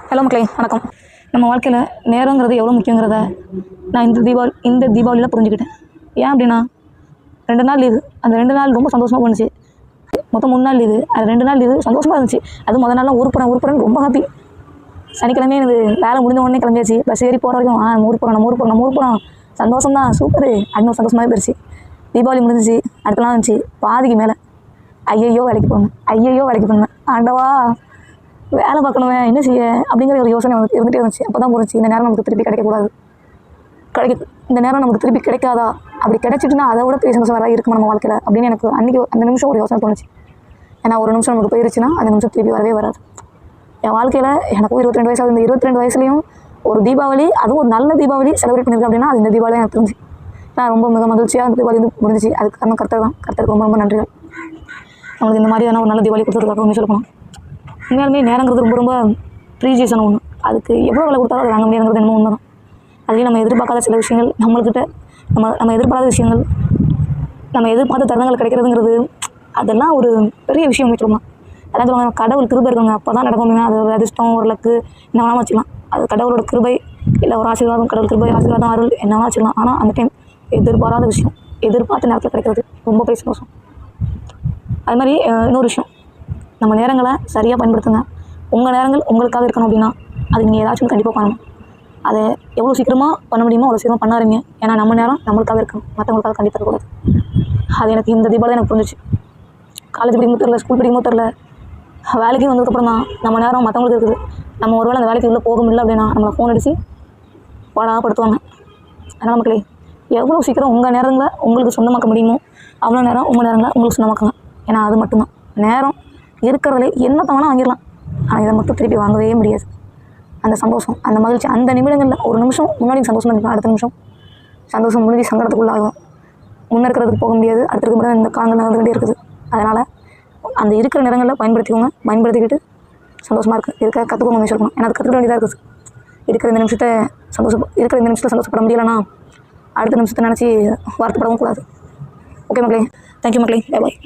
Hello மக்களே, வணக்கம். நம்ம வாழ்க்கையில் நேரங்கிறது எவ்வளோ முக்கியங்கிறத நான் இந்த தீபாவளியில் புரிஞ்சுக்கிட்டேன். ஏன் அப்படின்னா 2 நாள் லீவு, அந்த 2 நாள் ரொம்ப சந்தோஷமாக போணுச்சு. மொத்தம் 3 நாள் லீவு, அது 2 நாள் லீவு சந்தோஷமாக இருந்துச்சு. அது முதல் நாள்லாம் ஊருக்கு போகிறேன் ரொம்ப ஹாப்பி. சனிக்கிழமையே எனக்கு வேலை முடிஞ்ச உடனே கிளம்பியாச்சு. பஸ் ஏறி போகிற வரைக்கும் நம்ம ஊருக்கு போகிறோம் சந்தோஷம் தான், சூப்பர் அப்படின்னு ஒரு சந்தோஷமாகவே போயிடுச்சு. தீபாவளி முடிஞ்சிச்சு, அடுத்த நாள் இருந்துச்சு பாதிக்கு மேலே ஐயையோ வேலைக்கு போங்க ஆண்டவா வேலை பார்க்கணுமே என்ன செய்ய அப்படிங்கிற ஒரு யோசனை வந்து இருந்துகிட்டே இருந்துச்சு. அப்போ தான் புரிஞ்சிச்சு இந்த நேரம் நமக்கு திருப்பி கிடைக்கக்கூடாது, இந்த நேரம் நமக்கு திருப்பி கிடைக்காதா, அப்படி கிடைச்சிட்டுனா அதை விட பெரிய சந்தோஷம் வர இருக்குமா நம்ம வாழ்க்கையில் அப்படின்னு எனக்கு அன்றைக்கி அந்த நிமிஷம் ஒரு யோசனை தோணுச்சு. ஏன்னா ஒரு நிமிஷம் நமக்கு போயிருச்சுன்னா அந்த நிமிஷம் திருப்பி வரவே வராது. என் வாழ்க்கையில் எனக்கும் 22 வயசாகுது. இந்த 22 வயசுலேயும் ஒரு தீபாவளி, அதுவும் ஒரு நல்ல தீபாவளி செலிப்ரேட் பண்ணியிருக்கேன் அப்படின்னா அது இந்த தீபாவளி எனக்கு தெரிஞ்சு நான் ரொம்ப மிக மகிழ்ச்சியாக அந்த தீபாவளி வந்து முடிஞ்சிச்சு. அதுக்கு காரணம் கர்த்தருக்கு ரொம்ப நன்றிகள். நம்மளுக்கு இந்த மாதிரி ஒரு நல்ல தீபாவளி கொடுத்ததுக்காக உண்மை சொல்லணும். உண்மையாலுமே நேரங்கிறது ரொம்ப ப்ரீசியஸான ஒன்று. அதுக்கு எவ்வளோ விலை கொடுத்தாலும் அதை வாங்க முடியாதுங்கிறது என்னமோ உண்மை தான். அதுலேயும் நம்ம எதிர்பார்க்காத சில விஷயங்கள் நம்மள்கிட்ட நம்ம எதிர்பாராத விஷயங்கள், நம்ம எதிர்பார்த்த தருணங்கள் கிடைக்கிறதுங்கிறது அதெல்லாம் ஒரு பெரிய விஷயம் வச்சுருவோம். அதான் சொல்லுவாங்க கடவுள் கிருபை இருக்கவங்க அப்போ தான் நடக்கும் அப்படின்னா அது அதிர்ஷ்டம் ஒரு லக்கு என்ன வேணாலும் வச்சுக்கலாம். அது கடவுளோட கிருபை இல்லை ஒரு ஆசீர்வாதம், கடவுள் கிருபை ஆசீர்வாதம் அருள் என்ன வேணாலும் வச்சுக்கலாம். ஆனால் அந்த டைம் எதிர்பாராத விஷயம் எதிர்பார்த்த நேரத்தில் கிடைக்கிறது ரொம்ப பெரிய சந்தோஷம். அது மாதிரி இன்னொரு விஷயம், நம்ம நேரங்களை சரியாக பயன்படுத்துங்க. உங்கள் நேரங்கள் உங்களுக்காக இருக்கணும் அப்படின்னா அது நீங்கள் ஏதாச்சும் கண்டிப்பாக பண்ணணும். அதை எவ்வளோ சீக்கிரமாக பண்ண முடியுமோ அவ்வளோ சீக்கிரமாக பண்ணாருங்க. ஏன்னா நம்ம நேரம் நம்மளுக்காக இருக்கணும், மற்றவங்களுக்காக கண்டிப்பாக இருக்கக்கூடாது. அது எனக்கு இந்த தீபாவளி எனக்கு புரிஞ்சிச்சு. காலேஜ் படிக்கும்போது தெரில, ஸ்கூல் படிக்கும்போது தெரில, வேலைக்கு வந்ததுக்கப்புறம் தான் நம்ம நேரம் மற்றவங்களுக்கு இருக்குது. நம்ம ஒருவேளை அந்த வேலைக்கு உள்ளே போக முடியல அப்படின்னா நம்மளை ஃபோன் அடித்து பாடாப்படுத்துவாங்க. அதனால் மக்களே எவ்வளோ சீக்கிரம் உங்கள் நேரங்களை உங்களுக்கு சொந்தமாக்க முடியுமோ அவ்வளோ நேரம் உங்கள் நேரங்களை உங்களுக்கு சொந்தமாக்குங்க. ஏன்னா அது மட்டும்தான் நேரம் இருக்கிறதுலே என்ன தவணை வாங்கிடலாம், ஆனால் இதை மட்டும் திருப்பி வாங்கவே முடியாது. அந்த சந்தோஷம், அந்த மகிழ்ச்சி, அந்த நிமிடங்களில் ஒரு நிமிஷம் முன்னாடி சந்தோஷமாக இருக்கலாம், அடுத்த நிமிஷம் சந்தோஷம் முடிஞ்சு சங்கடத்துக்குள்ளாகும். முன்னே இருக்கிறதுக்கு போக முடியாது, அடுத்த இருக்க முடியாது. இந்த காலங்கள் நடந்து வேண்டிய இருக்குது. அதனால் அந்த இருக்கிற நேரங்களில் பயன்படுத்திக்கிட்டு சந்தோஷமாக இருக்க கற்றுக்கோங்க சொல்லணும். ஏன்னா அது கற்றுக்க வேண்டியதாக இருக்குது. இருக்கிற இந்த நிமிஷத்தில் சந்தோஷப்பட முடியலைன்னா அடுத்த நிமிஷத்தை நினச்சி வருத்தப்படவும் கூடாது. ஓகே மக்களே, தேங்க்யூ மக்களே, பை பாய்.